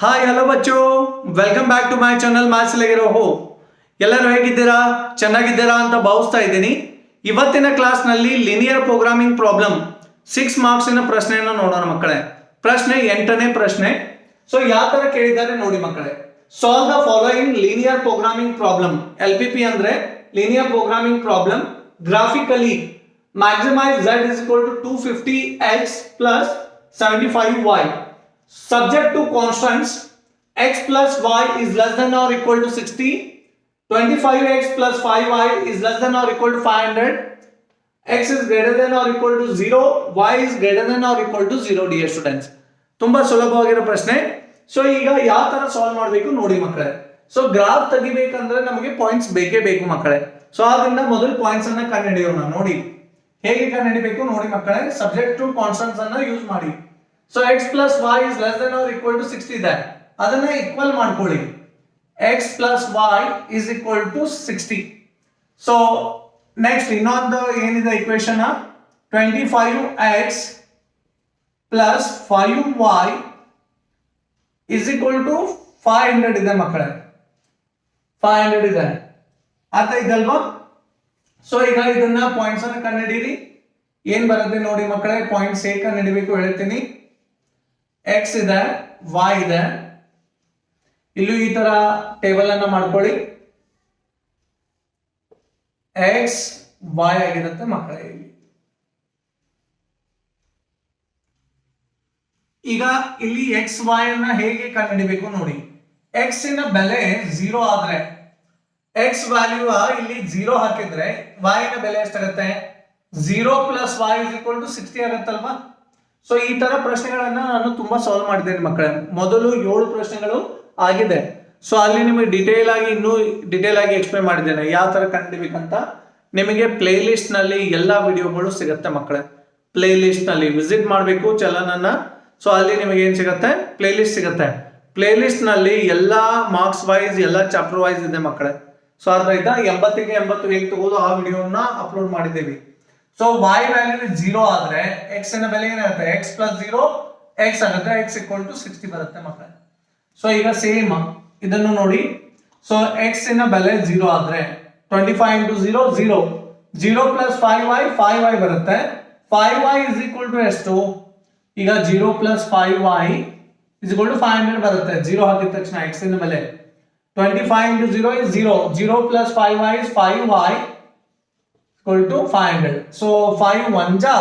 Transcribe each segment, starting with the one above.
Hi hello ಬಚ್ಚು, welcome back to my channel maths ಲೆಗೆರೋ ಹೋ. ಎಲ್ಲರೂ ಹೇಗಿದ್ದೀರಾ? ಚೆನ್ನಾಗಿದ್ದೀರಾ ಅಂತ ಭಾವಿಸ್ತಾ ಇದ್ದೀನಿ. ಇವತ್ತಿನ ಕ್ಲಾಸ್ನಲ್ಲಿ ಲಿನಿಯರ್ ಪ್ರೋಗ್ರಾಮಿಂಗ್ ಪ್ರಾಬ್ಲಮ್ 6 ಮಾರ್ಕ್ಸಿನ ಪ್ರಶ್ನೆಯನ್ನು ನೋಡೋಣ ಮಕ್ಕಳೇ. ಪ್ರಶ್ನೆ 8ನೇ ಪ್ರಶ್ನೆ. ಸೊ ಯಾವ ತರ ಕೇಳಿದ್ದಾರೆ ನೋಡಿ ಮಕ್ಕಳೇ. Solve the following linear programming problem. LPP ಅಂದ್ರೆ linear programming problem. Graphically maximise z is equal to 250x plus 75y. Subject to constants x plus y is less than or equal to 60, 25x plus 5y is less than or equal to 500, x is greater than or equal to 0, y is greater than or equal to 0. dear students, ತುಂಬಾ ಸುಲಭವಾಗಿರೋ ಪ್ರಶ್ನೆ. So ಈಗ ಯಾವ ತರ solve ಮಾಡಬೇಕು ನೋಡಿ ಮಕ್ಕಳೇ. So graph ತೆಗಿಬೇಕಂದ್ರೆ ನಮಗೆ points ಬೇಕೇ ಬೇಕು ಮಕ್ಕಳೇ. ಸೊ ಆದ್ರಿಂದ ಮೊದಲು ಪಾಯಿಂಟ್ಸ್ ಅನ್ನ ಕಂಡುಹಿಡಿಯೋಣ. ನೋಡಿ ಹೇಗೆ ಕಂಡುಹಿಡಿಬೇಕು ನೋಡಿ ಮಕ್ಕಳೇ. ಸಬ್ಜೆಕ್ಟ್ ಟು ಕಾನ್ಸ್ಟೆಂಟ್ಸ್ ಅನ್ನ ಯೂಸ್ ಮಾಡಿ. So x plus y is less than or equal to 60 ಇದೆ, ಅದನ್ನ ಈಕ್ವಲ್ ಮಾಡ್ಕೊಳ್ಳಿ. x plus y is equal to 60. So next ಇನ್ನೊಂದು ಏನಿದೆ equation, 25x plus 5y is equal to 500 ಇದೆ ಮಕ್ಕಳೇ. 500 ಇದೆ, ಅರ್ಥ ಇದಲ್ವಾ? ಸೊ ಈಗ ಇದನ್ನ ಪಾಯಿಂಟ್ಸ್ ಅನ್ನ ಕಂಡುಹಿಡಿಯಿರಿ. ಏನ್ ಬರುತ್ತೆ ನೋಡಿ ಮಕ್ಕಳೇ. ಪಾಯಿಂಟ್ಸ್ ಹೇಗೆ ಕಂಡುಹಿಡಿಬೇಕು ಹೇಳ್ತೀನಿ. x ಇದೆ, y ಇದೆ, ಇಲ್ಲೂ ಈ ತರ ಟೇಬಲ್ ಅನ್ನ ಮಾಡ್ಕೊಳ್ಳಿ. x y ಆಗಿರುತ್ತೆ ಮಕ್ಕಳೇ. ಈಗ ಇಲ್ಲಿ x y ಅನ್ನ ಹೇಗೆ ಕಂಡುಹಿಡಿಬೇಕು ನೋಡಿ. x ನ ಬೆಲೆ 0 ಆದ್ರೆ x ವ್ಯಾಲ್ಯೂ ಇಲ್ಲಿ 0 ಹಾಕಿದ್ರೆ y ನ ಬೆಲೆ ಎಷ್ಟಾಗುತ್ತೆ? 0 plus y is equal to 60 ಆಗುತ್ತಲ್ವಾ? So ಈ ತರ ಪ್ರಶ್ನೆಗಳನ್ನ ನಾನು ತುಂಬಾ ಸಾಲ್ವ್ ಮಾಡಿದ್ದೇನೆ ಮಕ್ಕಳೇ. ಮೊದಲು 7 ಪ್ರಶ್ನೆಗಳು ಆಗಿದೆ. ಸೊ ಅಲ್ಲಿ ನಿಮಗೆ ಡೀಟೇಲ್ ಆಗಿ ಎಕ್ಸ್ಪ್ಲೇನ್ ಮಾಡಿದ್ದೇನೆ ಯಾವ ತರ ಕಂಡುಹಿಡಿಬೇಕಂತ. ನಿಮಗೆ ಪ್ಲೇ ಲಿಸ್ಟ್ ನಲ್ಲಿ ಎಲ್ಲಾ ವಿಡಿಯೋಗಳು ಸಿಗುತ್ತೆ ಮಕ್ಕಳೇ. ಪ್ಲೇ ಲಿಸ್ಟ್ ನಲ್ಲಿ ವಿಸಿಟ್ ಮಾಡಬೇಕು ಚಾನಲ್. ಸೊ ಅಲ್ಲಿ ನಿಮಗೆ ಏನ್ ಸಿಗುತ್ತೆ? ಪ್ಲೇ ಲಿಸ್ಟ್ ಸಿಗುತ್ತೆ. ಪ್ಲೇ ಲಿಸ್ಟ್ ನಲ್ಲಿ ಎಲ್ಲಾ ಮಾರ್ಕ್ಸ್ ವೈಸ್ ಎಲ್ಲ ಚಾಪ್ಟರ್ ವೈಸ್ ಇದೆ ಮಕ್ಕಳೇ. ಸೊ ಅರ್ಥ ಆಯ್ತಾ? 80ಗೆ 80 ಹೇಗೆ ತಗೋದು ಆ ವಿಡಿಯೋನ ಅಪ್ಲೋಡ್ ಮಾಡಿದ್ದೇವೆ. ಸೊ y ವ್ಯಾಲ್ಯೂ 0 ಆದ್ರೆ x ನ ಬೆಲೆ ಏನಾಗುತ್ತೆ? x plus 0 x ಆಗುತ್ತೆ. x equal to 60 ಬರುತ್ತೆ ಮಕ್ಕಳೇ. ಸೊ ಈಗ ಸೇಮ್ ಇದನ್ನು ನೋಡಿ. ಸೊ x ನ ಬೆಲೆ 0 ಆದ್ರೆ 25 into 0 0, 0 plus 5y 5y ಬರುತ್ತೆ. 5y is equal to ಎಷ್ಟು? ಈಗ 0 plus 5y is equal to 500 ಬರುತ್ತೆ. 0 ಹಾಕಿದ ತಕ್ಷಣ x ನ ಬೆಲೆ 25 into 0 is 0, 0 plus 5y is 5y equal to 500. So 5 1 ja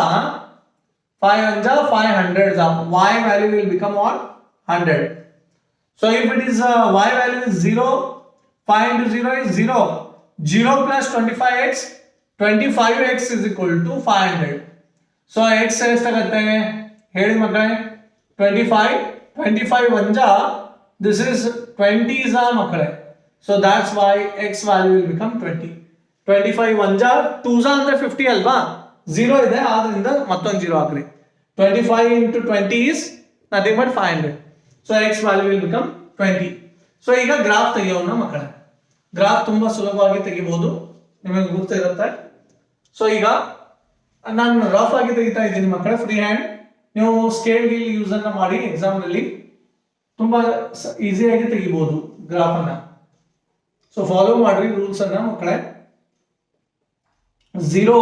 500, y value will become what? 100. So if it is y value is 0, 5 into 0 is 0, 0 plus 25x, 25x is equal to 500. So x ಎಷ್ಟಾಗುತ್ತೆ ಹೇಳಿ ಮಕ್ಕಳೇ? 25 1 ja, this is 20 is ಮಕ್ಕಳೇ. So that's why x value will become 20. 25 1 ja 2 ja ಅಂದ್ರೆ 50 ಅಲ್ವಾ? 0 ಇದೆ, ಆದ್ರಿಂದ ಮತ್ತೊಂದು 0 ಹಾಕ್ರಿ. 25 into 20 is nothing but 500. So x value will become 20. So ಈಗ ಗ್ರಾಫ್ ತೆಗಿಯೋಣ ಮಕ್ಕಳೇ. ಗ್ರಾಫ್ ತುಂಬಾ ಸುಲಭವಾಗಿ ತೆಗಿಬಹುದು, ನಿಮಗೆ ಗೊತ್ತಿರುತ್ತೆ. ಸೊ ಈಗ ನಾನು ರಫ್ ಆಗಿ ತೆಗಿತಾ ಇದ್ದೀನಿ ಮಕ್ಕಳೇ, ಫ್ರೀ ಹ್ಯಾಂಡ್. ನೀವು ಸ್ಕೇಲ್ ಗಿಲ್ ಯೂಸ್ ಅನ್ನ ಮಾಡಿ ಎಕ್ಸಾಮ್ ನಲ್ಲಿ ತುಂಬಾ ಈಸಿಯಾಗಿ ತೆಗಿಬಹುದು ಗ್ರಾಫ್ ಅನ್ನ. ಸೊ ಫಾಲೋ ಮಾಡ್ರಿ ರೂಲ್ಸ್ ಅನ್ನ ಮಕ್ಕಳೇ. 0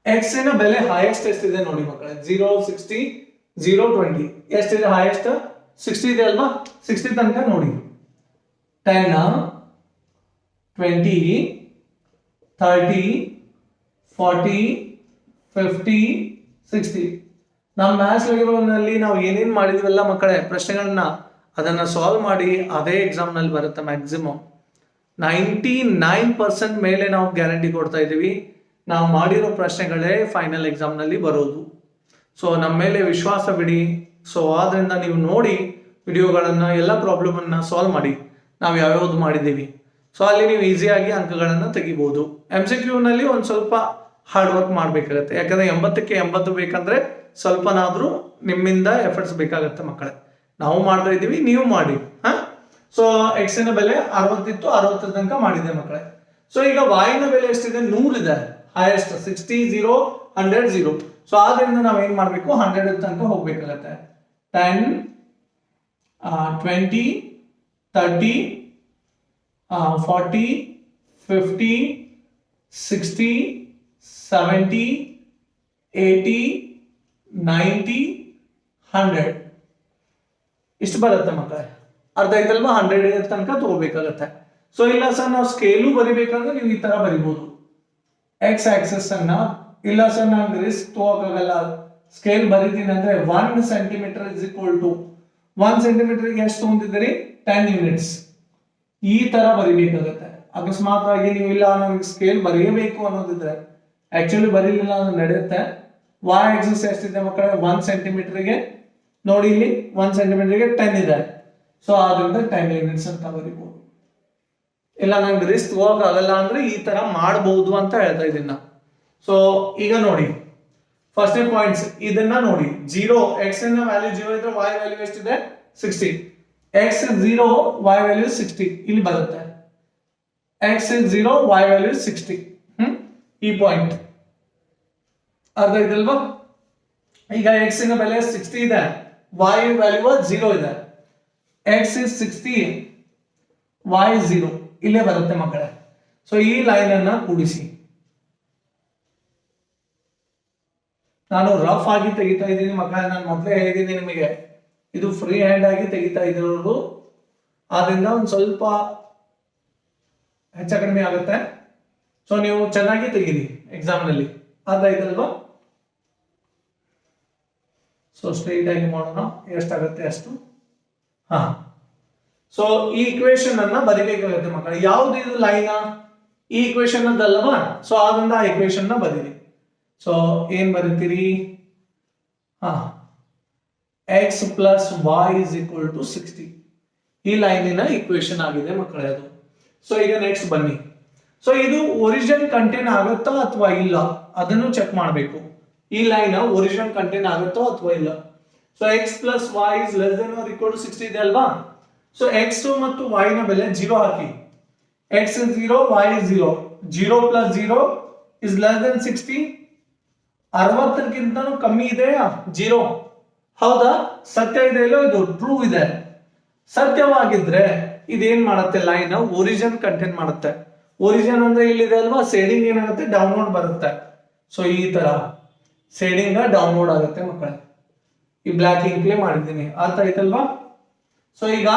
x ನ ಬೆಲೆ ಹೈಯೆಸ್ಟ್ ಎಷ್ಟಿದೆ ನೋಡಿ ಮಕ್ಕಳೇ. 0 60 0 20 ಎಷ್ಟಿದೆ? ಹೈಯೆಸ್ಟ್ 60 ಇದೆ ಅಲ್ವಾ? 60 ತನಕ ನೋಡಿ. 10 20 30 40 50 60. ನಮ್ಮ ಮ್ಯಾಥ್ಸ್ ನಲ್ಲಿ ನಾವು ಏನೇನ್ ಮಾಡಿದ್ವಲ್ಲ ಮಕ್ಕಳೇ ಪ್ರಶ್ನೆಗಳನ್ನ, ಅದನ್ನ ಸಾಲ್ವ್ ಮಾಡಿ ಅದೇ ಎಕ್ಸಾಮ್ ನಲ್ಲಿ ಬರುತ್ತೆ. ಮ್ಯಾಕ್ಸಿಮಮ್ 99% ಮೇಲೆ ನಾವು ಗ್ಯಾರಂಟಿ ಕೊಡ್ತಾ ಇದ್ದೀವಿ. ನಾವು ಮಾಡಿರೋ ಪ್ರಶ್ನೆಗಳೇ ಫೈನಲ್ ಎಕ್ಸಾಮ್ ನಲ್ಲಿ ಬರೋದು. ಸೊ ನಮ್ಮ ಮೇಲೆ ವಿಶ್ವಾಸ ಬಿಡಿ. ಸೊ ಆದ್ರಿಂದ ನೀವು ನೋಡಿ ವಿಡಿಯೋಗಳನ್ನ, ಎಲ್ಲ ಪ್ರಾಬ್ಲಮ್ ಅನ್ನ ಸಾಲ್ವ್ ಮಾಡಿ ನಾವು ಯಾವ್ಯಾವ್ದು ಮಾಡಿದ್ದೀವಿ. ಸೊ ಅಲ್ಲಿ ನೀವು ಈಸಿಯಾಗಿ ಅಂಕಗಳನ್ನ ತೆಗಿಬಹುದು. MCQ ನಲ್ಲಿ ಒಂದ್ ಸ್ವಲ್ಪ ಹಾರ್ಡ್ ವರ್ಕ್ ಮಾಡ್ಬೇಕಾಗತ್ತೆ. ಯಾಕಂದ್ರೆ 80ಕ್ಕೆ 80 ಬೇಕಂದ್ರೆ ಸ್ವಲ್ಪನಾದ್ರೂ ನಿಮ್ಮಿಂದ ಎಫರ್ಟ್ಸ್ ಬೇಕಾಗತ್ತೆ ಮಕ್ಕಳೇ. ನಾವು ಮಾಡ್ತಾ ಇದ್ದೀವಿ, ನೀವು ಮಾಡಿ. ಸೊ x ನ ಬೆಲೆ 60 ಇತ್ತು, 60 ತನಕ ಮಾಡಿದೆ ಮಕ್ಕಳೇ. ಸೊ ಈಗ y ನ ಬೆಲೆ ಎಷ್ಟಿದೆ? 100 ಇದೆ ಹೈಯೆಸ್ಟ್. 60 0 100 0. ಸೊ ಆದ್ರಿಂದ ನಾವ್ ಏನ್ ಮಾಡ್ಬೇಕು? 100 ತನಕ ಹೋಗ್ಬೇಕಾಗತ್ತೆ. 10 20, 30, 40, 50, 60, 70, 80, 90, 100 ಇಷ್ಟು ಬರುತ್ತೆ ಮಕ್ಕಳೇ. ಅರ್ಥ ಆಯ್ತಲ್ವಾ? 100 ತನಕ ತಗೋಬೇಕಾಗತ್ತೆ. ಸೊ ಇಲ್ಲ ಸರ್ ನಾವು ಸ್ಕೇಲು ಬರಿಬೇಕಂದ್ರೆ ನೀವು ಈ ತರ ಬರಿಬಹುದು. ಎಕ್ಸ್ ಆಕ್ಸಸ್ ಅನ್ನ ಇಲ್ಲ ಸರ್ ನಾನು ರಿಸ್ಕ್ ತಗೋಕಾಗಲ್ಲ, ಸ್ಕೇಲ್ ಬರೀತೀನಿ ಅಂದ್ರೆ 1 ಸೆಂಟಿಮೀಟರ್ ಇಸ್ ಈಕ್ವಲ್ ಟು 1 ಸೆಂಟಿಮೀಟರ್ಗೆ ಎಷ್ಟು ತಗೊಂತಿದ್ದೀರಿ? 10 ಯೂನಿಟ್ಸ್. ಈ ತರ ಬರಿಬೇಕಾಗತ್ತೆ. ಅಕಸ್ಮಾತ್ ಆಗಿ ನೀವು ಇಲ್ಲ ನಮಗೆ ಸ್ಕೇಲ್ ಬರೆಯಬೇಕು ಅನ್ನೋದಿದ್ರೆ ಆಕ್ಚುಲಿ ಬರೀಲಿಲ್ಲ ಅಂದ್ರೆ ನಡೆಯುತ್ತೆ. y ಆಕ್ಸಿಸ್ ಎಷ್ಟಿದೆ ಮಕ್ಕಳೇ? 1 ಸೆಂಟಿಮೀಟರ್ಗೆ ನೋಡಿ ಇಲ್ಲಿ 1 ಸೆಂಟಿಮೀಟರ್ಗೆ 10 ಇದೆ. ಸೊ ಆದ್ರಿಂದ 10 ಯೂನಿಟ್ಸ್ ಅಂತ ಬರೀಬಹುದು. ಇಲ್ಲ ನಂಗೆ ರಿಸ್ಕ್ ತಗೋಕಾಗಲ್ಲ ಅಂದ್ರೆ ಈ ತರ ಮಾಡಬಹುದು ಅಂತ ಹೇಳ್ತಾ ಇದ್ದೀನಿ ನಾ. ಸೊ ಈಗ ನೋಡಿ ಫಸ್ಟ್ ಪಾಯಿಂಟ್ಸ್ ಇದನ್ನ ನೋಡಿ. 0 x ನ ವ್ಯಾಲ್ಯೂ 0 ಇದ್ರೆ y ವ್ಯಾಲ್ಯೂ ಎಷ್ಟಿದೆ? 60. x is 0, y ವ್ಯಾಲ್ಯೂ 60 ಇಲ್ಲಿ ಬರುತ್ತೆ. x is 0, y value 60. ಈ ಪಾಯಿಂಟ್ ಅರ್ಥ ಇದಲ್ವಾ? ಈಗ x ನ ಬೆಲೆ 60 ಇದೆ, y ವ್ಯಾಲ್ಯೂ 0 ಇದೆ. x is 60, y 0 ಇಲ್ಲೇ ಬರುತ್ತೆ ಮಕ್ಕಳೇ. ಸೊ ಈ ಲೈನ್ ಅನ್ನ ಕೂಡಿಸಿ. ನಾನು ರಫ್ ಆಗಿ ತೆಗಿತಾ ಇದ್ದೀನಿ ಮಕ್ಕಳೇ. ನಾನು ಮೊದಲೇ ಹೇಳಿದ್ದೀನಿ ನಿಮಗೆ ಇದು ಫ್ರೀ ಹ್ಯಾಂಡ್ ಆಗಿ ತೆಗಿತಾ ಇರೋದು, ಆದ್ರಿಂದ ಒಂದು ಸ್ವಲ್ಪ ಹೆಚ್ಚು ಕಡಿಮೆ ಆಗುತ್ತೆ. ಸೊ ನೀವು ಚೆನ್ನಾಗಿ ತೆಗೀರಿ ಎಕ್ಸಾಮ್ ನಲ್ಲಿ. ಅರ್ಥ ಆಯ್ತಲ್ವಾ? ಸೊ ಸ್ಟ್ರೈಟ್ ಆಗಿ ಮಾಡೋಣ, ಎಷ್ಟಾಗುತ್ತೆ ಅಷ್ಟು. ಹಾ, ಸೊ ಈ ಇಕ್ವೇಶನ್ ಅನ್ನ ಬರಿಬೇಕಾಗುತ್ತೆ ಮಕ್ಕಳೇ. ಯಾವ್ದು ಇದು ಲೈನ್? ಈ ಇಕ್ವೇಶನ್ ಅದಲ್ವಾ? ಸೊ ಆದ್ರಿಂದ ಆ ಇಕ್ವೇಶನ್ ನ ಬರೀರಿ. ಸೊ ಏನ್ ಬರೀತೀರಿ? X plus Y is equal to 60 ಈ ಲೈನಿನ ಇಕ್ವೇಶನ್ ಆಗಿದೆ ಮಕ್ಕಳೇ ಅದು. ಸೊ ಈಗ ನೆಕ್ಸ್ಟ್ ಬನ್ನಿ. ಸೊ ಇದು ಒರಿಜಿನ್ ಕಂಟೇನ್ ಆಗುತ್ತಾ ಅಥವಾ ಇಲ್ಲ ಅದನ್ನು ಚೆಕ್ ಮಾಡಬೇಕು. ಈ ಲೈನ್ ಒರಿಜಿನ್ ಕಂಟೇನ್ ಆಗುತ್ತೋ ಅಥವಾ ಇಲ್ಲ. So X plus Y is less than or equal to 60 ಇದೆ ಅಲ್ವಾ? ಸೊ ಎಕ್ಸ್ ಮತ್ತು ವೈ ನ ಬೆಲೆ 0 ಹಾಕಿ. X is 0, Y is 0. 0 plus 0 is less than 60. 60ಕ್ಕಿಂತನೂ ಕಮ್ಮಿ ಇದೆಯಾ? 0. ಹೌದಾ? ಸತ್ಯ ಇದೆ ಇಲ್ಲೋ? ಇದು ಟ್ರೂ ಇದೆ. ಸತ್ಯವಾಗಿದ್ರೆ ಇದೇನ್ ಮಾಡುತ್ತೆ? ಲೈನ್ ಒರಿಜಿನ್ ಕಂಟೇನ್ ಮಾಡುತ್ತೆ. ಒರಿಜಿನ್ ಅಂದ್ರೆ ಇಲ್ಲಿದೆ ಅಲ್ವಾ? ಸೇಡಿಂಗ್ ಏನಾಗುತ್ತೆ? ಡೌನ್ಲೋಡ್ ಬರುತ್ತೆ. ಸೊ ಈ ತರ ಸೇಡಿಂಗ್ ಡೌನ್ಲೋಡ್ ಆಗುತ್ತೆ ಮಕ್ಕಳೇ. ಈ ಬ್ಲಾಕ್ ಇಂಕ್ಲೇ ಮಾಡಿದ್ದೀನಿ. ಅರ್ಥ ಆಯ್ತಲ್ವಾ? ಸೊ ಈಗ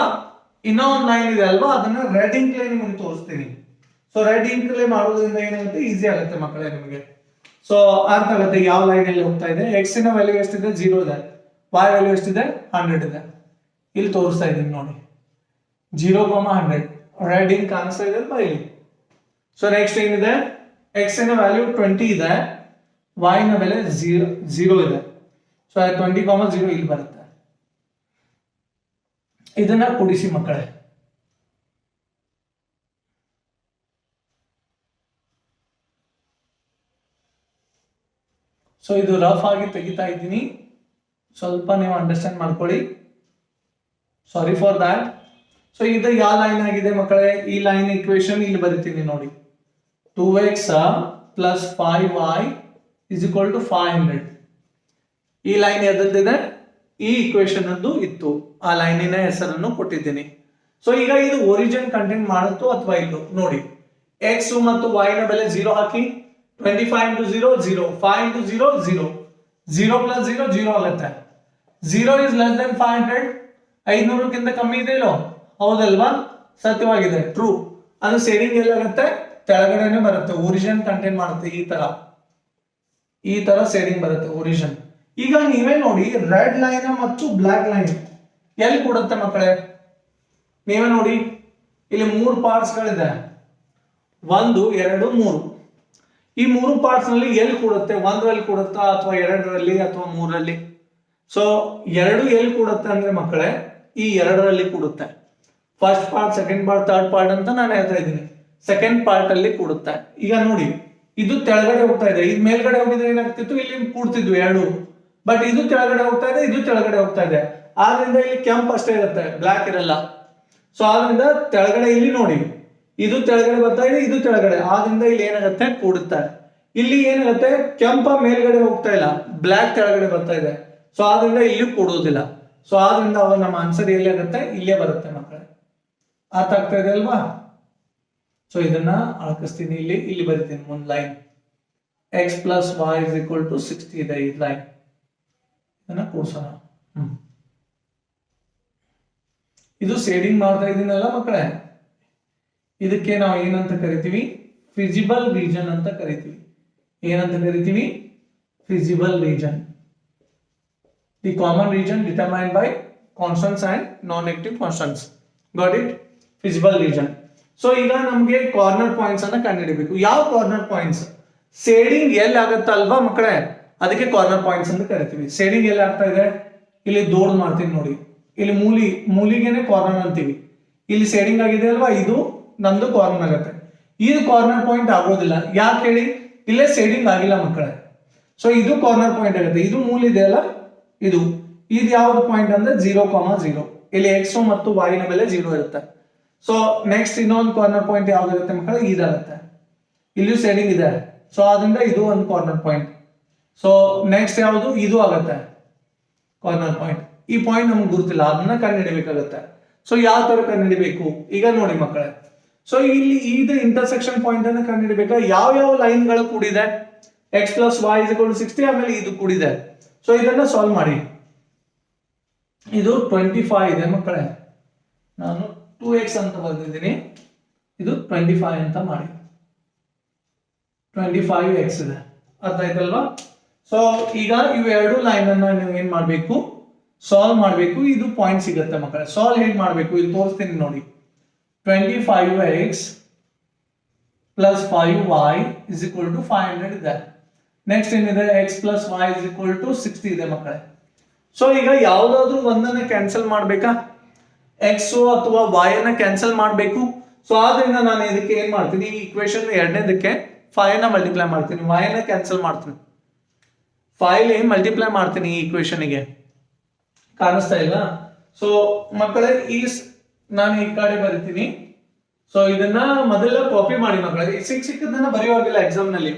ಇನ್ನೂ ಒಂದು ಲೈನ್ ಇದೆ ಅಲ್ವಾ? ಅದನ್ನ ರೆಡ್ ಇಂಕ್ಲೇ ನಿಮಗೆ ತೋರಿಸ್ತೀನಿ. ಸೊ ರೆಡ್ ಇಂಕ್ಲೇ ಮಾಡೋದ್ರಿಂದ ಏನಾಗುತ್ತೆ? ಈಸಿ ಆಗುತ್ತೆ ಮಕ್ಕಳೇ ನಿಮಗೆ. ಸೊ ಅರ್ಥ ಆಗುತ್ತೆ ಯಾವ ಲೈನ್ ಅಲ್ಲಿ ಹೋಗ್ತಾ ಇದೆ. ಎಕ್ಸ್ ನ ವ್ಯಾಲ್ಯೂ ಎಷ್ಟಿದೆ? 0 ಇದೆ. y ವ್ಯಾಲ್ಯೂ ಎಷ್ಟಿದೆ? 100 ಇದೆ. ಇಲ್ಲಿ ತೋರಿಸ್ತಾ ಇದ್ದೀನಿ ನೋಡಿ, 0, 100 ರೆಡ್ ಇಂಕ್ ಕಾಣಿಸ್ತಾ ಇದೆ ಅಲ್ವಾ ಇಲ್ಲಿ. ಸೊ ನೆಕ್ಸ್ಟ್ ಏನಿದೆ? ಎಕ್ಸ್ ನ ವ್ಯಾಲ್ಯೂ 20 ಇದೆ, y ನ ಬೆಲೆ 0 ಇದೆ. ಸೊ 20, 0 ಇಲ್ಲಿ ಬರುತ್ತೆ. ಇದನ್ನ ಕೂಡಿಸಿ ಮಕ್ಕಳೇ. ಸೊ ಇದು ರಫ್ ಆಗಿ ತೆಗಿತಾ ಇದ್ದೀನಿ, ಸ್ವಲ್ಪ ನೀವು ಅಂಡರ್ಸ್ಟ್ಯಾಂಡ್ ಮಾಡ್ಕೊಳ್ಳಿ. Sorry for that. ಸೊ ಇದು ಯಾವ ಲೈನ್ ಆಗಿದೆ ಮಕ್ಕಳೇ? ಈ ಲೈನ್ ಇಕ್ವೇಶನ್ ಇಲ್ಲಿ ಬರಿತೀನಿ ನೋಡಿ. 2x plus 5y is equal to 500. ಈ ಲೈನ್ ಎದಲ್ದಿದೆ? ಈ ಇಕ್ವೇಶನ್ ಅಂದು ಇತ್ತು, ಆ ಲೈನಿನ ಹೆಸರನ್ನು ಕೊಟ್ಟಿದ್ದೀನಿ. ಸೊ ಈಗ ಇದು ಒರಿಜಿನ್ ಕಂಟೆಂಟ್ ಮಾಡುತ್ತೋ ಅಥವಾ ಇಲ್ಲೋ ನೋಡಿ. ಎಕ್ಸ್ ಮತ್ತು y ನ ಬೆಲೆ 0 ಹಾಕಿ. 25 into 0, 0. 5 into 0, 0. 0 plus 0, 0 ಆಗುತ್ತೆ. 0 is less than 500. 500ಕ್ಕಿಂತ ಕಮ್ಮಿ ಇದೆ ಇಲ್ಲೋ? ಹೌದಲ್ವಾ? ಸತ್ಯವಾಗಿದೆ, ಟ್ರೂ. ಅದು ಸೇಡಿಂಗ್ ಎಲ್ಲಾಗುತ್ತೆ? ತೆಳಗಡೆನೆ ಬರುತ್ತೆ. ಒರಿಜಿನ್ ಕಂಟೆಂಟ್ ಮಾಡುತ್ತೆ. ಈ ತರ ಸೇಡಿಂಗ್ ಬರುತ್ತೆ ಒರಿಜಿನ್. ಈಗ ನೀವೇ ನೋಡಿ, ರೆಡ್ ಲೈನ್ ಮತ್ತು ಬ್ಲಾಕ್ ಲೈನ್ ಎಲ್ಲಿ ಕೊಡುತ್ತೆ ಮಕ್ಕಳೇ? ನೀವೇ ನೋಡಿ, ಇಲ್ಲಿ 3 ಪಾರ್ಟ್ಸ್ ಗಳಿದೆ. 1, 2, 3. ಈ 3 ಪಾರ್ಟ್ಸ್ ನಲ್ಲಿ ಎಲ್ಲಿ ಕೊಡುತ್ತೆ? 1ರಲ್ಲಿ ಕೊಡುತ್ತಾ ಅಥವಾ 2ರಲ್ಲಿ ಅಥವಾ 3ರಲ್ಲಿ? ಸೊ 2 ಎಲ್ಲಿ ಕೊಡುತ್ತೆ ಅಂದ್ರೆ ಮಕ್ಕಳೇ, ಈ 2ರಲ್ಲಿ ಕೊಡುತ್ತೆ. First part, second part, third part ಅಂತ ನಾನು ಹೇಳ್ತಾ ಇದ್ದೀನಿ. ಸೆಕೆಂಡ್ ಪಾರ್ಟ್ ಅಲ್ಲಿ ಕೊಡುತ್ತೆ. ಈಗ ನೋಡಿ, ಇದು ತೆಳಗಡೆ ಹೋಗ್ತಾ ಇದೆ, ಇದು ಮೇಲ್ಗಡೆ ಹೋಗಿದ್ರೆ ಏನಾಗ್ತಿತ್ತು? ಇಲ್ಲಿ ಕೂಡ್ತಿದ್ವು 2. ಬಟ್ ಇದು ಕೆಳಗಡೆ ಹೋಗ್ತಾ ಇದೆ, ಇದು ಕೆಳಗಡೆ ಹೋಗ್ತಾ ಇದೆ. ಆದ್ರಿಂದ ಇಲ್ಲಿ ಕೆಂಪು ಅಷ್ಟೇ ಇರುತ್ತೆ, ಬ್ಲಾಕ್ ಇರಲ್ಲ. ಸೊ ಆದ್ರಿಂದ ತೆಳಗಡೆ ಇಲ್ಲಿ ನೋಡಿ, ಇದು ತೆಳಗಡೆ ಬರ್ತಾ ಇದೆ, ಇದು ತೆಳಗಡೆ. ಆದ್ರಿಂದ ಇಲ್ಲಿ ಏನಾಗುತ್ತೆ? ಕೂಡುತ್ತೆ. ಇಲ್ಲಿ ಏನಾಗುತ್ತೆ? ಕೆಂಪ ಮೇಲ್ಗಡೆ ಹೋಗ್ತಾ ಇಲ್ಲ, ಬ್ಲಾಕ್ ಕೆಳಗಡೆ ಬರ್ತಾ ಇದೆ. ಸೊ ಆದ್ರಿಂದ ಇಲ್ಲಿ ಕೂಡುವುದಿಲ್ಲ. ಸೊ ಆದ್ರಿಂದ ಅವಾಗ ನಮ್ಮ ಆನ್ಸರ್ ಎಲ್ಲಿ ಆಗುತ್ತೆ, ಇಲ್ಲೇ ಬರುತ್ತೆ ಮಕ್ಕಳೇ. ಅರ್ಥ ಆಗ್ತಾ ಇದೆ ಅಲ್ವಾ? ಸೊ ಇದನ್ನ ಅಳಕಿಸ್ತೀನಿ, ಇಲ್ಲಿ ಬರಿತೀನಿ ಒಂದು line. x plus y is equal to 60 ಇದೆ ಈ ಲೈನ್. ಇದನ್ನ ಕೂಡ್ಸೋಣ. ಇದು ಶೇಡಿಂಗ್ ಮಾಡ್ತಾ ಇದೀನಲ್ಲ ಮಕ್ಕಳೇ, ಇದಕ್ಕೆ ನಾವು ಏನಂತ ಕರಿತೀವಿ, ಫಿಸಿಬಲ್ ರೀಜನ್ ಅಂತ ಕರಿತೀವಿ. ಏನಂತ ಕರಿತೀವಿ? Feasible region. The common region determined by constants and non negative constants. Got it? Feasible region. So ಈಗ ನಮ್ಗೆ ಕಾರ್ನರ್ ಪಾಯಿಂಟ್ಸ್ ಅನ್ನ ಕಂಡುಹಿಡಿಬೇಕು. ಯಾವ ಕಾರ್ನರ್ ಪಾಯಿಂಟ್ಸ್? ಶೇಡಿಂಗ್ ಎಲ್ಲಿ ಆಗುತ್ತಲ್ವಾ ಮಕ್ಕಳೇ, ಅದಕ್ಕೆ ಕಾರ್ನರ್ ಪಾಯಿಂಟ್ಸ್ ಅಂತ ಕರಿತೀವಿ. ಶೇಡಿಂಗ್ ಎಲ್ಲಿ ಆಗ್ತಾ ಇದೆ, ಇಲ್ಲಿ ದೊಡ್ಡ ಮಾಡ್ತೀನಿ ನೋಡಿ, ಇಲ್ಲಿ ಮೂಲಿಗೆನೆ ಕಾರ್ನರ್ ಅಂತೀವಿ. ಇಲ್ಲಿ ಶೇಡಿಂಗ್ ಆಗಿದೆ ಅಲ್ವಾ, ಇದು ನಮ್ದು ಕಾರ್ನರ್ ಆಗುತ್ತೆ. ಇದು ಕಾರ್ನರ್ ಪಾಯಿಂಟ್ ಆಗೋದಿಲ್ಲ. ಯಾಕೆ ಹೇಳಿ? ಇಲ್ಲೇ ಶೇಡಿಂಗ್ ಆಗಿಲ್ಲ ಮಕ್ಕಳೇ. ಸೊ ಇದು ಕಾರ್ನರ್ ಪಾಯಿಂಟ್ ಆಗುತ್ತೆ. ಇದು ಮೂಲ ಇದೆ ಅಲ್ಲ, ಇದು ಯಾವ್ದು ಪಾಯಿಂಟ್ ಅಂದ್ರೆ 0,0. ಇಲ್ಲಿ x ಮತ್ತು y ನ ಬೆಲೆ 0 ಇರುತ್ತೆ. ಸೊ ನೆಕ್ಸ್ಟ್ ಇನ್ನೊಂದು ಕಾರ್ನರ್ ಪಾಯಿಂಟ್ ಯಾವ್ದಾಗುತ್ತೆ ಮಕ್ಕಳೇ, ಇದಾಗುತ್ತೆ. ಇಲ್ಲಿಯೂ ಶೇಡಿಂಗ್ ಇದೆ. ಸೊ ಆದ್ರಿಂದ ಇದು ಒಂದು ಕಾರ್ನರ್ ಪಾಯಿಂಟ್. ಸೊ ನೆಕ್ಸ್ಟ್ ಯಾವುದು, ಇದು ಆಗುತ್ತೆ ಕಾರ್ನರ್ ಪಾಯಿಂಟ್. ಈ ಪಾಯಿಂಟ್ ನಮ್ಗೆ ಗುರುತಿಲ್ಲ, ಅದನ್ನ ಕಂಡುಹಿಡಿಬೇಕಾಗತ್ತೆ. ಸೊ ಯಾವ ತರ ಕಂಡುಹಿಡಿಬೇಕು ಈಗ ನೋಡಿ ಮಕ್ಕಳೇ. ಸೊ ಇಲ್ಲಿ ಇದು ಇಂಟರ್ಸೆಕ್ಷನ್ ಪಾಯಿಂಟ್ ಅನ್ನ ಕಂಡುಹಿಡಿಬೇಕಾ, ಯಾವ ಲೈನ್ ಗಳು ಕೂಡಿದೆ, x plus y is equal to 60, ಆಮೇಲೆ ಇದು ಕೂಡಿದೆ. ಸೊ ಇದನ್ನ ಸಾಲ್ವ್ ಮಾಡಿ. ಇದು 25 ಇದೆ ಮಕ್ಕಳೇ, ನಾನು 2x ಅಂತ ಬರೆದಿದ್ದೀನಿ, ಇದು 25 ಅಂತ ಮಾಡಿ. 25x ಇದೆ. ಅರ್ಥ ಆಯ್ತಲ್ವಾ? ಸೊ ಈಗ ಇವೆರಡು ಲೈನ್ ಅನ್ನ ನೀವು ಏನ್ ಮಾಡ್ಬೇಕು, ಸಾಲ್ವ್ ಮಾಡ್ಬೇಕು. ಇದು ಪಾಯಿಂಟ್ ಸಿಗುತ್ತೆ ಮಕ್ಕಳೇ. ಸಾಲ್ವ್ ಹೇಗೆ ಮಾಡ್ಬೇಕು ಇಲ್ಲಿ ತೋರಿಸ್ತೀನಿ ನೋಡಿ. 25x plus 5y is equal to 500 ಇದೆ. ನೆಕ್ಸ್ಟ್ ಏನಿದೆ, x plus y is equal to 60 ಇದೆ ಮಕ್ಕಳೇ. ಸೊ ಈಗ ಯಾವ್ದಾದ್ರು ಒಂದನ್ನ ಕ್ಯಾನ್ಸಲ್ ಮಾಡ್ಬೇಕಾ, x ಅಥವಾ y ಅನ್ನ ಕ್ಯಾನ್ಸಲ್ ಮಾಡ್ಬೇಕು. ಸೊ ಆದ್ರಿಂದ ನಾನು ಇದಕ್ಕೆ ಏನ್ ಮಾಡ್ತೀನಿ, ಈ ಇಕ್ವೇಶನ್ ಎರಡನೇದಕ್ಕೆ 5 ನ ಮಲ್ಟಿಪ್ಲೈ ಮಾಡ್ತೀನಿ, y ನ ಕ್ಯಾನ್ಸಲ್ ಮಾಡ್ತೀನಿ, 5 ಮಲ್ಟಿಪ್ಲೈ ಮಾಡ್ತೀನಿ ಈ ಇಕ್ವೇಶನ್ಗೆ. ಕಾಣಿಸ್ತಾ ಇಲ್ಲ? ಸೊ ಮಕ್ಕಳೇ ನಾನು ಈ ಕಡೆ ಬರಿತೀನಿ. ಸೊ ಇದನ್ನ ಮೊದಲ ಕಾಪಿ ಮಾಡಿ ಮಕ್ಕಳೇ. ಸಿಕ್ಕದನ್ನ ಬರೆಯುವಾಗಿಲ್ಲ ಎಕ್ಸಾಮ್ ನಲ್ಲಿ.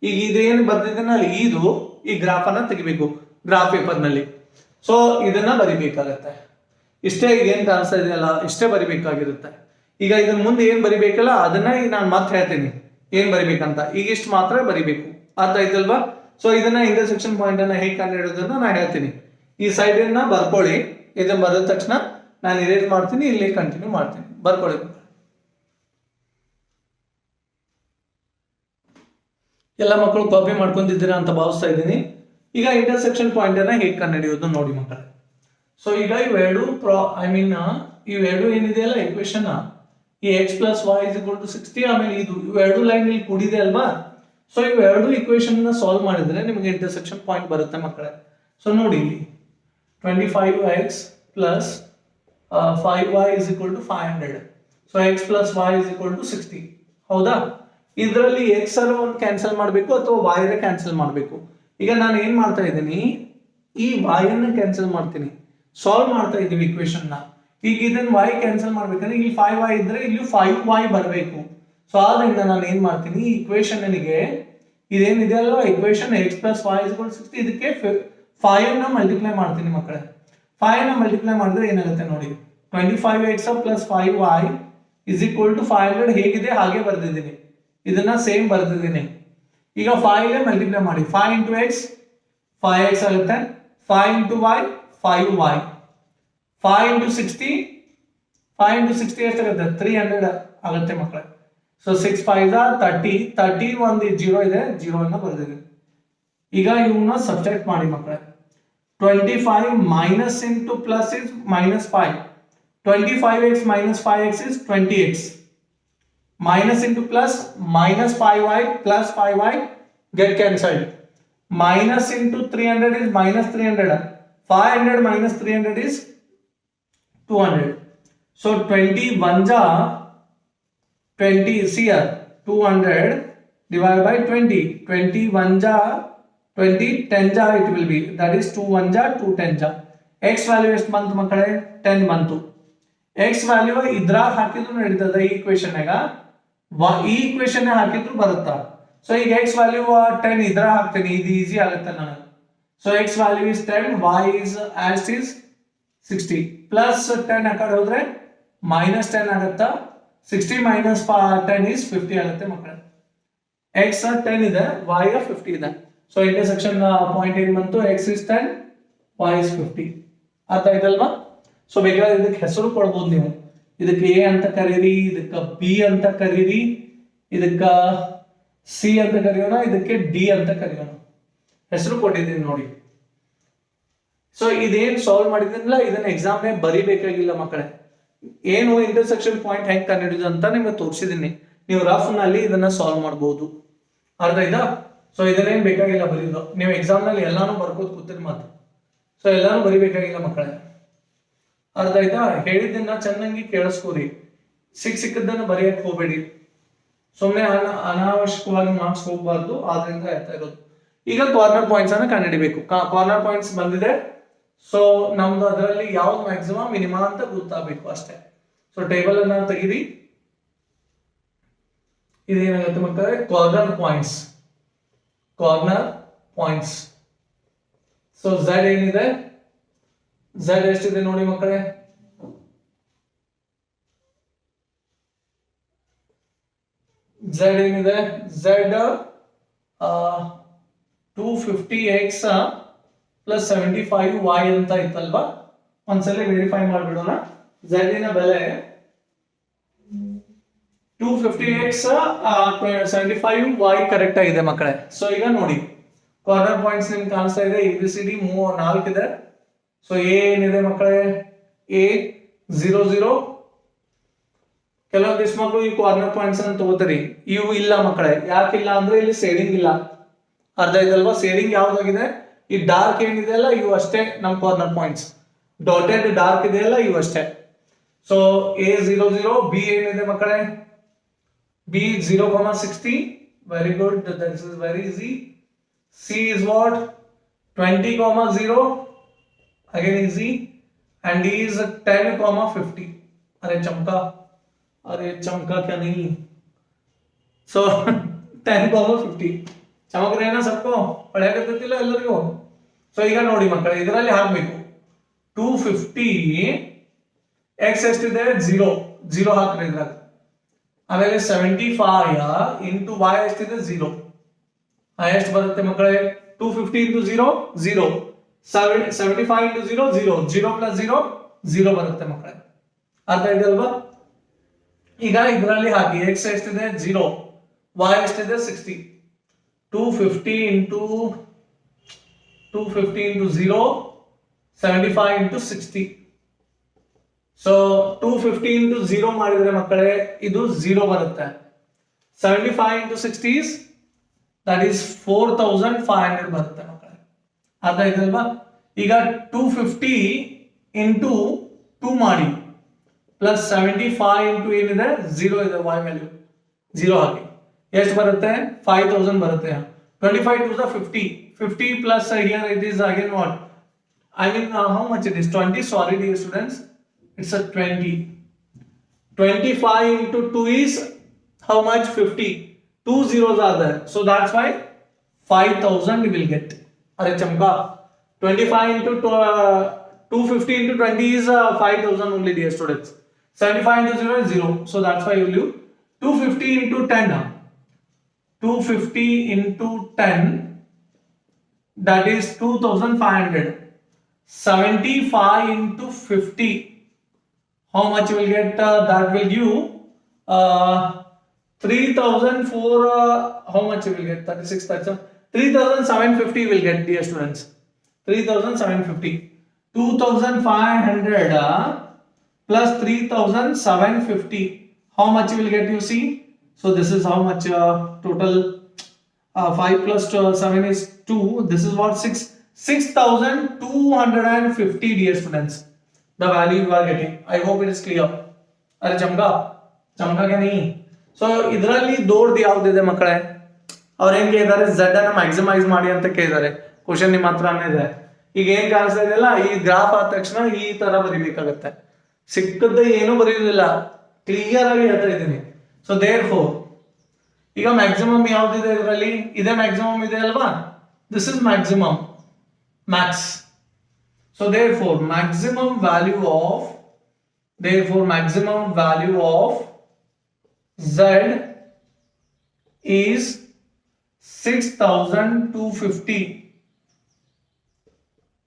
ಈಗ ಇದೇನು ಬರ್ದಿದ್ದೀನಲ್ಲ, ಇದು ಈ ಗ್ರಾಫ್ ಅನ್ನ ತೆಗಿಬೇಕು ಗ್ರಾಫ್ ಪೇಪರ್ ನಲ್ಲಿ. ಸೊ ಇದನ್ನ ಬರಿಬೇಕಾಗತ್ತೆ. ಇಷ್ಟೇ ಈಗ ಏನ್ ಕಾಣಿಸ್ತಾ ಇದೆಯಲ್ಲ, ಇಷ್ಟೇ ಬರಿಬೇಕಾಗಿರುತ್ತೆ. ಈಗ ಇದನ್ನ ಮುಂದೆ ಏನ್ ಬರಿಬೇಕಲ್ಲ, ಅದನ್ನ ಈಗ ನಾನು ಮತ್ತೆ ಹೇಳ್ತೀನಿ ಏನ್ ಬರಿಬೇಕಂತ. ಈಗ ಇಷ್ಟು ಮಾತ್ರ ಬರಿಬೇಕು. ಅರ್ಥ ಆಯ್ತಲ್ವಾ? ಸೊ ಇದನ್ನ ಇಂಟರ್ಸೆಕ್ಷನ್ ಪಾಯಿಂಟ್ ಅನ್ನ ಹೇಗೆ ಕಂಡುಹಿಡಿಯೋದನ್ನ ನಾನು ಹೇಳ್ತೀನಿ. ಈ ಸೈಡ್ ಅನ್ನ ಬರ್ಕೊಳ್ಳಿ. ಇದನ್ನ ಬರೆದ ತಕ್ಷಣ ನಾನು ಇರೇಸ್ ಮಾಡ್ತೀನಿ, ಇಲ್ಲಿ ಕಂಟಿನ್ಯೂ ಮಾಡ್ತೀನಿ. ಬರ್ಕೊಳ್ಳಿ. ಎಲ್ಲ ಮಕ್ಕಳು ಕಾಪಿ ಮಾಡ್ಕೊಂಡಿದ್ದೀರಾ ಅಂತ ಭಾವಿಸ್ತಾ ಇದ್ದೀನಿ. ಈಗ ಇಂಟರ್ಸೆಕ್ಷನ್ ಪಾಯಿಂಟ್ ಅನ್ನ ಹೇಗೆ ಕಂಡುಹಿಡಿಯೋದು ನೋಡಿ ಮಕ್ಕಳೇ. ಸೊ ಈಗ ಇವೆರಡು ಇವೆರಡು ಏನಿದೆಯಲ್ಲ ಇಕ್ವೇಶನ್, ಈ x plus y is equal to 60, ಆಮೇಲೆ ಇವೆರಡು ಲೈನ್ ಇಲ್ಲಿ ಕೂಡಿದೆ ಅಲ್ವಾ. ಸೊ ಇವೆರಡು ಇಕ್ವೇಶನ್ ನ ಸಾಲ್ವ್ ಮಾಡಿದ್ರೆ ನಿಮಗೆ ಇಂಟರ್ಸೆಕ್ಷನ್ ಪಾಯಿಂಟ್ ಬರುತ್ತೆ ಮಕ್ಕಳೇ. ಸೊ ನೋಡಿ ಇಲ್ಲಿ 25x plus 5y is equal to 500. So x plus y is equal to 60. ಹೌದಾ? ಇದರಲ್ಲಿ x ಒಂದು ಕ್ಯಾನ್ಸಲ್ ಮಾಡಬೇಕು ಅಥವಾ y ನ ಕ್ಯಾನ್ಸಲ್ ಮಾಡಬೇಕು. ಈಗ ನಾನು ಏನ್ ಮಾಡ್ತಾ ಇದ್ದೀನಿ, ಈ y ಅನ್ನ ಕ್ಯಾನ್ಸಲ್ ಮಾಡ್ತೀನಿ. ಸಾಲ್ವ್ ಮಾಡ್ತಾ ಇದೀವಿ ಇಕ್ವೇಶನ್ ನ. ಈಗ ಇದನ್ನ y ಕ್ಯಾನ್ಸಲ್ ಮಾಡ್ಬೇಕಂದ್ರೆ ಇಲ್ಲಿ 5y ಇದ್ರೆ ಇಲ್ಲಿ 5y ಬರಬೇಕು. ಸೊ ಆದ್ರಿಂದ ನಾನು ಏನ್ ಮಾಡ್ತೀನಿ, ಈ ಇಕ್ವೇಶನ್ ನನಗೆ ಇದೇನಿದೆ ಅಲ್ವಾ equation x plus y is equal to 60, ಇದಕ್ಕೆ 5 ನ ಮಲ್ಟಿಪ್ಲೈ ಮಾಡ್ತೀನಿ ಮಕ್ಕಳೇ. 5 ನ ಮಲ್ಟಿಪ್ಲೈ ಮಾಡಿದ್ರೆ ಏನಾಗುತ್ತೆ ನೋಡಿ, 25x plus 5y is equal to 500 ಹೇಗಿದೆ ಹಾಗೆ ಬರ್ದಿದ್ದೀನಿ. ಇದನ್ನ ಸೇಮ್ ಬರ್ದಿದ್ದೀನಿ. ಈಗ 5 ಗೆ ಮಲ್ಟಿಪ್ಲೈ ಮಾಡಿ. 5 into x 5x ಆಗುತ್ತೆ, 5 into y 5y, 5 into 60 ಎಷ್ಟಾಗುತ್ತೆ, 300 ಆಗುತ್ತೆ ಮಕ್ಕಳೇ. ಸೊ 6 5 30 ಒಂದು 0 ಇದೆ, 0 ಅನ್ನ ಬರ್ದಿದ್ದೀನಿ. ಈಗ ಇವನ್ನ ಸಬ್ಸ್ಟ್ರಾಕ್ಟ್ ಮಾಡಿ ಮಕ್ಕಳೇ. 25 minus into plus is minus 5. 25x minus 5x is 20x. Minus into plus, minus 5y plus 5y get cancelled. Minus into 300 is minus 300. 500 minus 300 is 200. So 21 ja 20 is here. 200 divided by 20. 21 ja 20, 10 ja it will be. That is 2 1 ja 2 10 ja. X value ಎಷ್ಟು ಬಂತು ಮಕ್ಕಳೇ? 10 ಬಂತು. X value ಇದ್ರಾಗ ಹಾಕಿದ್ರು ನಡೀತದ, ಈ equation ಈ equation ಹಾಕಿದ್ರು ಬರುತ್ತಾ. ಸೊ ಈಗ x ವ್ಯಾಲ್ಯೂ 10 ಇದ್ರಾಗ ಹಾಕ್ತೀನಿ, ಇದು ಈಸಿ ಆಗುತ್ತೆ ನನಗೆ. So x value is 10, y is as is 60 plus 10 ಆ ಕಡೆ ಹೋದ್ರೆ ಮೈನಸ್ 10 ಆಗುತ್ತಾ. 60 ಮೈನಸ್ 10 is 50 ಆಗುತ್ತೆ ಮಕ್ಕಳೇ. x 10 ಇದೆ, y 50 ಇದೆ. ಸೊ ಇಂಟರ್ಸೆಕ್ಷನ್ ಪಾಯಿಂಟ್ ಏನ್ ಬಂತು, x is 10, y is 50. ಅರ್ಥ ಆಯ್ತಲ್ವಾ? ಸೊ ಬೇಕಾದ್ರೆ ಇದಕ್ಕೆ ಹೆಸರು ಕೊಡ್ಬೋದು ನೀವು. ಇದಕ್ಕೆ a ಅಂತ ಕರೀರಿ, ಇದಕ್ಕ b ಅಂತ ಕರೀರಿ, ಇದಕ್ಕ c ಅಂತ ಕರೆಯೋಣ, ಇದಕ್ಕೆ d ಅಂತ ಕರೆಯೋಣ. ಹೆಸರು ಕೊಟ್ಟಿದ್ದೀನಿ ನೋಡಿ. ಸೊ ಇದೇನ್ ಸಾಲ್ವ್ ಮಾಡಿದ್ರಲ್ಲ ಇದನ್ನ ಎಕ್ಸಾಮ್ ಬರಿಬೇಕಾಗಿಲ್ಲ ಮಕ್ಕಳೇ. ಏನು ಇಂಟರ್ಸೆಕ್ಷನ್ ಪಾಯಿಂಟ್ ಹೆಂಗ್ ಕಂಡುಹಿಡಿದು ಅಂತ ನಿಮ್ಗೆ ತೋರಿಸಿದೀನಿ. ನೀವು ರಫ್ ನಲ್ಲಿ ಇದನ್ನ ಸಾಲ್ವ್ ಮಾಡಬಹುದು. ಅರ್ಥ ಆಯ್ತಾ? ಸೊ ಇದನ್ನೇನ್ ಬೇಕಾಗಿಲ್ಲ ಬರೀದು. ನೀವು ಎಕ್ಸಾಮ್ ನಲ್ಲಿ ಎಲ್ಲಾನು ಬರ್ಕೋದ್ ಕೂತಿರ್ ಮಾತು. ಸೊ ಎಲ್ಲಾನು ಬರಿಬೇಕಾಗಿಲ್ಲ ಮಕ್ಕಳೇ. ಅರ್ಥ ಆಯ್ತಾ? ಹೇಳಿದ್ದನ್ನ ಚೆನ್ನಾಗಿ ಕೇಳಿಸ್ಕೋರಿ. ಸಿಕ್ಕದನ್ನ ಬರೆಯಕ್ ಹೋಗ್ಬೇಡಿ. ಸುಮ್ಮನೆ ಅನಾವಶ್ಯಕವಾಗಿ ಮಾರ್ಕ್ಸ್ ಹೋಗ್ಬಾರ್ದು. ಆದ್ರಿಂದ ಆಯ್ತಾ ಇರೋದು. ಈಗ ಕಾರ್ನರ್ ಪಾಯಿಂಟ್ಸ್ ಅನ್ನ ಕಂಡುಹಿಡಿಬೇಕು. ಕಾರ್ನರ್ ಪಾಯಿಂಟ್ಸ್ ಬಂದಿದೆ. ಸೊ ನಮ್ದು ಅದರಲ್ಲಿ ಯಾವ್ದು ಮ್ಯಾಕ್ಸಿಮಮ್ ಮಿನಿಮಮ್ ಅಂತ ಗೊತ್ತಾಗಬೇಕು ಅಷ್ಟೇ. ಸೊ ಟೇಬಲ್ ಅನ್ನ ತೆಗಿರಿ. ಇದೇನಾಗುತ್ತೆ ಮಕ್ಕಳೇ, ಕಾರ್ನರ್ ಪಾಯಿಂಟ್ಸ್. ಸೊ ಝೆಡ್ ಏನಿದೆ, ಝೆಡ್ ಎಷ್ಟಿದೆ ನೋಡಿ ಮಕ್ಕಳೇ, ಝೆಡ್ ಏನಿದೆ, ಝೆಡ್ 250x ಪ್ಲಸ್ 75y ಅಂತ ಇತ್ತಲ್ವಾ. ಒಂದ್ಸಲ ವೆರಿಫೈ ಮಾಡ್ಬಿಡೋಣ. ಝೆಡ್ ನ ಬೆಲೆ 250x 75y ಕರೆಕ್ಟ್ ಆಗಿದೆ ಮಕ್ಕಳೇ. ಸೊ ಈಗ ನೋಡಿ ಕಾರ್ನರ್ ಪಾಯಿಂಟ್ಸ್ ನಿಮ್ಗೆ ಕಾಣಿಸ್ತಾ ಇದೆ. ABCD 4 ಇದೆ. ಸೊ ಎ ಏನಿದೆ ಮಕ್ಕಳೇ, A 0 0. ಕೆಲವೊಂದಿಷ್ಟು ಮಕ್ಕಳು ಈ ಕಾರ್ನರ್ ಪಾಯಿಂಟ್ಸ್ ಅನ್ನು ತಗೋತಾರೆ. ಇವು ಇಲ್ಲ ಮಕ್ಕಳೇ. ಯಾಕಿಲ್ಲ ಅಂದ್ರೆ ಇಲ್ಲಿ ಸೇಡಿಂಗ್ ಇಲ್ಲ. ಅರ್ಧ ಇದಲ್ವಾ? ಸೇಡಿಂಗ್ ಯಾವ್ದಾಗಿದೆ, ಈ ಡಾರ್ಕ್ ಏನಿದೆ ಅಲ್ಲ ಇವು ಅಷ್ಟೇ ನಮ್ ಕಾರ್ನರ್ ಪಾಯಿಂಟ್ಸ್. ಡಾಟೆಡ್ ಡಾರ್ಕ್ ಇದೆ ಅಲ್ಲ ಇವು ಅಷ್ಟೇ. So A 0 0. B ಏನಿದೆ ಮಕ್ಕಳೇ, B 0,60. Very good, this is very easy. C is what, 20,0. again easy. And D is 10,50. अरे चमका क्या नहीं. So 10,50 ಚಮಕ್ ರೇ सबको ಪಡೆಯಕತ್ತಿಲ್ಲ ಎಲ್ಲರಿಗೂ. ಸೊ ಈಗ ನೋಡಿ ಮಕ್ಕಳೇ, ಇದರಲ್ಲಿ ಹಾಕ್ಬೇಕು 250 x ಎಷ್ಟಿದೆ 0 ಹಾಕ್ರಿ ಇದ್ರಾಗ. ಆಮೇಲೆ 75 ಇಂಟು y ಎಷ್ಟಿದೆ 0. ಎಷ್ಟು ಬರುತ್ತೆ ಮಕ್ಕಳೇ, 250 ಇಂಟು 0 0, 75 ಇಂಟು 0 0, 0 ಪ್ಲಸ್ 0 0 ಬರುತ್ತೆ ಮಕ್ಕಳೇ. ಅರ್ಥ ಇದಲ್ವಾ? ಈಗ ಇದರಲ್ಲಿ ಹಾಕಿ x ಎಷ್ಟಿದೆ 0, y ಎಷ್ಟಿದೆ 60. 250 into 0, 75 into 60. So 250 into 0 ಮಾಡಿದ್ರೆ ಮಕ್ಕಳೇ ಇದು 0 ಬರುತ್ತೆ. 75 into 60 is that is 4500 ಬರುತ್ತೆ ಮಕ್ಕಳೇ. ಅರ್ಥ ಆಯ್ತಲ್ವಾ? ಈಗ 250 into 2 ಮಾಡಿ ಪ್ಲಸ್ 75 into ಏನಿದೆ 0 ಇದೆ, y ವ್ಯಾಲ್ಯೂ 0 ಹಾಕಿ. ಎಷ್ಟು ಬರುತ್ತೆ, 5000 ಬರುತ್ತೆ. 25 to the 50 plus here it is again what, I mean how much it is 20. Sorry dear students, it's a 20. 25 into 2 is how much, 50. 2 zeros are there, so that's why 5000 we will get. Are chamka, 25 into 250 into 20 is 5000 only dear students. 75 into 0 is 0, so that's why you will use 250 into 10 now. 250 into 10, that is 2500. 75 into 50, how much you will get, that will give 3004, how much you will get, 36, 3750 will get dear students. 3750. 2500 plus 3750, how much you will get, you see. So this is how much total, 5 plus 7 is 2. This is what, 6250 dear students. The value you are getting. I hope it is clear. अरे चमका क्या नहीं. So ಇದರಲ್ಲಿ ದೊಡ್ಡದು ಯಾವ್ದಿದೆ ಮಕ್ಕಳೇ, ಅವ್ರು ಏನ್ ಕೇಳಿದಾರೆ, z ಅನ್ನ ಮ್ಯಾಕ್ಸಿಮೈಸ್ ಮಾಡಿ ಅಂತ ಕೇಳಿದಾರೆ. ಕ್ವಶನ್ ನಿಮ್ಮ ಹತ್ರನೇ ಇದೆ. ಈಗ ಏನ್ ಕಾಣಿಸ್ತಾ ಇದೆಯಲ್ಲ, ಈ ಗ್ರಾಫ್ ಆದ ತಕ್ಷಣ ಈ ತರ ಬರೀಬೇಕಾಗತ್ತೆ. ಸಿಕ್ಕದ ಏನು ಬರೆಯುವುದಿಲ್ಲ, ಕ್ಲಿಯರ್ ಆಗಿ ಹೇಳ್ತಾ ಇದ್ದೀನಿ. ಸೊ therefore ಈಗ ಮ್ಯಾಕ್ಸಿಮಮ್ ಯಾವ್ದಿದೆ ಇದರಲ್ಲಿ, ಇದೇ ಮ್ಯಾಕ್ಸಿಮಮ್ ಇದೆ ಅಲ್ವಾ, this is maximum, Max. So therefore maximum value of Z is 6250.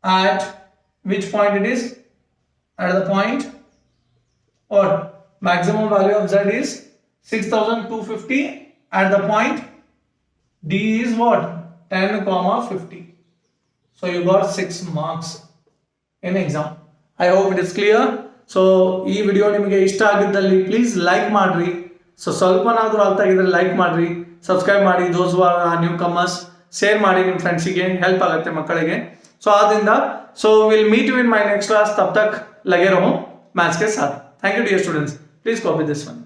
At which point it is? At the point, or maximum value of Z is 6250 at the point D is what? 10, 50. So you got 6 marks in exam. I hope it is clear. So ಈ video ನಿಮಗೆ ಇಷ್ಟ ಆಗಿದ್ದಲ್ಲಿ please like ಮಾಡ್ರಿ. So ಸ್ವಲ್ಪನಾದರೂ ಅರ್ಥ ಆಗಿದ್ರೆ like ಮಾಡ್ರಿ, subscribe ಮಾಡಿ. ದೋಸ್ new comers share ಮಾಡಿ ನಿಮ್ಮ ಫ್ರೆಂಡ್ಸಿಗೆ, ಹೆಲ್ಪ್ ಆಗುತ್ತೆ ಮಕ್ಕಳಿಗೆ. ಸೊ ಆದ್ರಿಂದ so will meet you in my next class. ತಬ್ ತಕ್ ಲಗೆ ರಹೋ मैथ्स के साथ. Thank you dear students. Please copy this one.